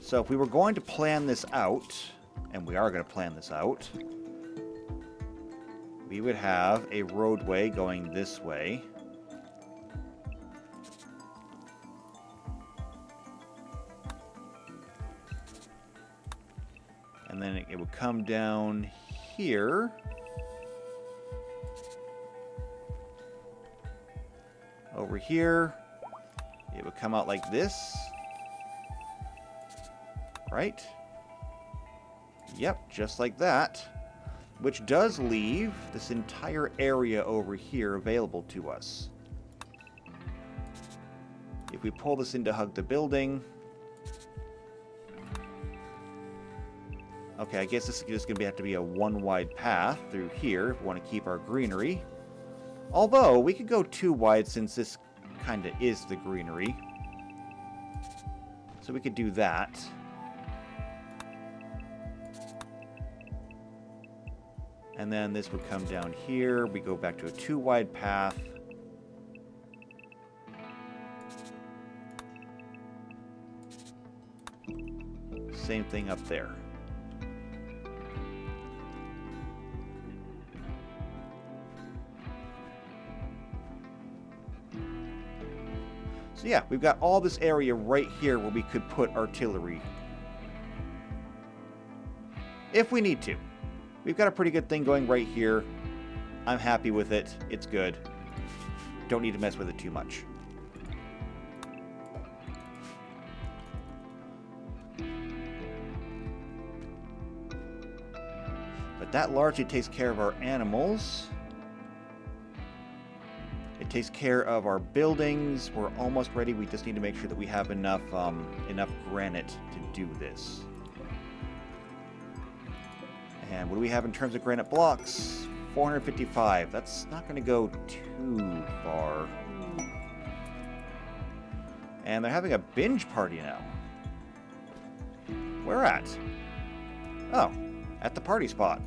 So if we were going to plan this out, and we are going to plan this out, we would have a roadway going this way. And then it would come down here. Over here. It would come out like this. Right? Yep, just like that. Which does leave this entire area over here available to us. If we pull this in to hug the building... Okay, I guess this is just going to have to be a one-wide path through here if we want to keep our greenery. Although, we could go 2 wide since this kind of is the greenery. So we could do that. And then this would come down here. We go back to a 2 wide path. same thing up there. So yeah, we've got all this area right here where we could put artillery. If we need to. We've got a pretty good thing going right here. I'm happy with it. It's good. Don't need to mess with it too much. But that largely takes care of our animals. It takes care of our buildings. We're almost ready. We just need to make sure that we have enough granite to do this. And what do we have in terms of granite blocks? 455. That's not going to go too far. And they're having a binge party now. Where at? Oh, at the party spot.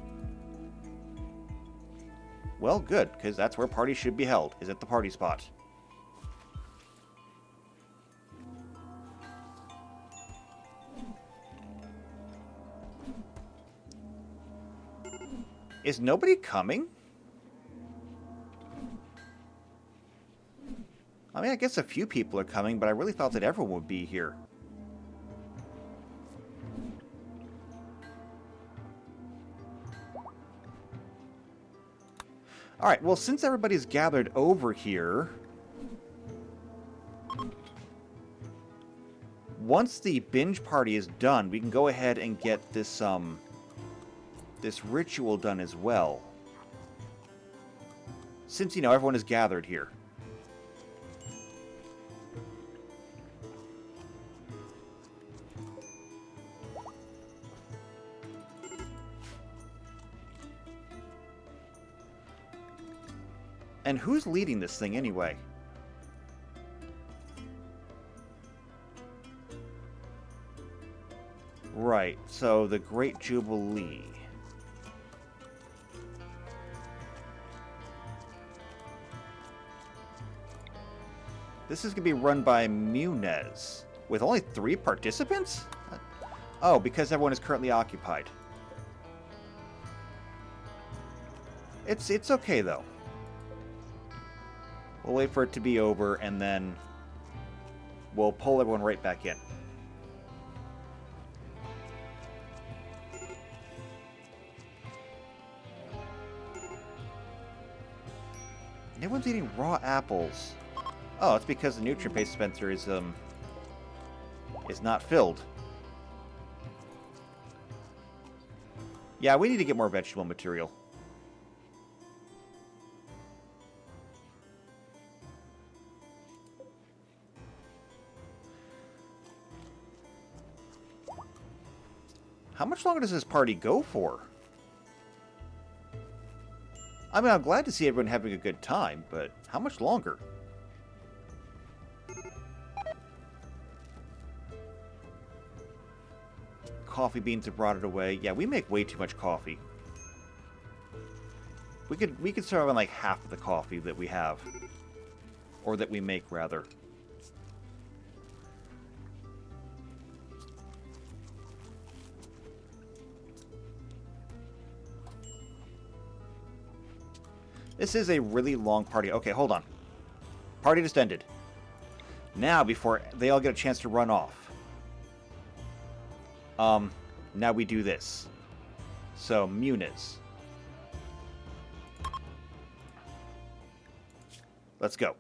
Well, good, because that's where parties should be held, is at the party spot. Is nobody coming? I mean, I guess a few people are coming, but I really thought that everyone would be here. Alright, well, since everybody's gathered over here, once the binge party is done, we can go ahead and get this, this ritual done as well. Since, you know, everyone is gathered here. And who's leading this thing anyway? Right, so the Great Jubilee. This is going to be run by Munez. With only 3 participants? Oh, because everyone is currently occupied. It's okay, though. We'll wait for it to be over, and then we'll pull everyone right back in. And everyone's eating raw apples. Oh, it's because the nutrient-based dispenser is not filled. Yeah, we need to get more vegetable material. How much longer does this party go for? I mean, I'm glad to see everyone having a good time, but how much longer? Coffee beans have rotted away. Yeah, we make way too much coffee. We could serve on like half of the coffee that we have. Or that we make, rather. This is a really long party. Okay, hold on. Party just ended. Now, before they all get a chance to run off. Now we do this. So, Muniz. Let's go.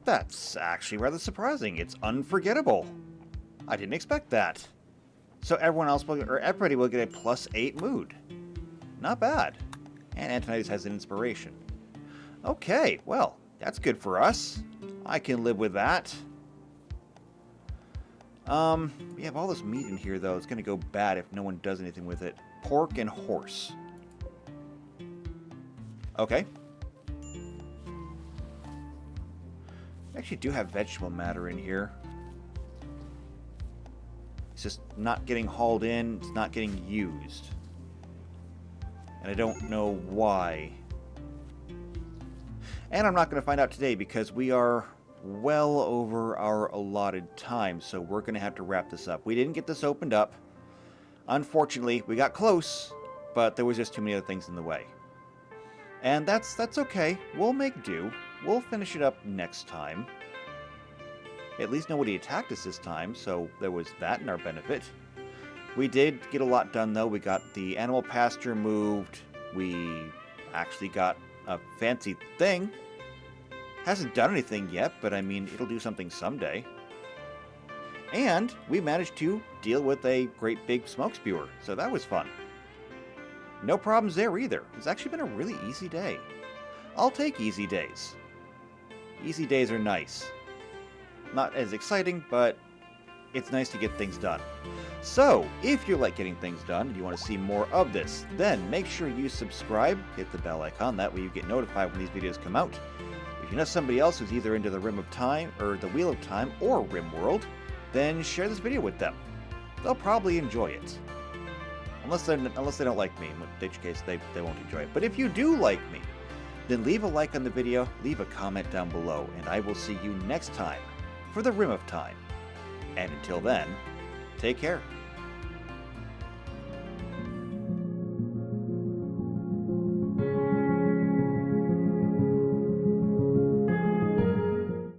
That's actually rather surprising. It's unforgettable. I didn't expect that. So everyone else will, or everybody will get a +8 mood. Not bad. And Antonius has an inspiration. Okay, well, that's good for us. I can live with that. We have all this meat in here, though. It's going to go bad if no one does anything with it. Pork and horse. Okay. I actually do have vegetable matter in here. It's just not getting hauled in. It's not getting used. And I don't know why. And I'm not going to find out today because we are well over our allotted time. So we're going to have to wrap this up. We didn't get this opened up. Unfortunately, we got close, but there was just too many other things in the way. And that's okay. We'll make do. We'll finish it up next time. At least nobody attacked us this time, so there was that in our benefit. We did get a lot done, though. We got the animal pasture moved. We actually got a fancy thing. Hasn't done anything yet, but I mean, it'll do something someday. And we managed to deal with a great big smoke spewer, so that was fun. No problems there either. It's actually been a really easy day. I'll take easy days. Easy days are nice. Not as exciting, but it's nice to get things done. So, if you like getting things done and you want to see more of this, then make sure you subscribe, hit the bell icon, that way you get notified when these videos come out. If you know somebody else who's either into the Rim of Time, or the Wheel of Time, or RimWorld, then share this video with them. They'll probably enjoy it. Unless they don't like me, in which case they won't enjoy it. But if you do like me, then leave a like on the video, leave a comment down below, and I will see you next time for the Rim of Time. And until then, take care.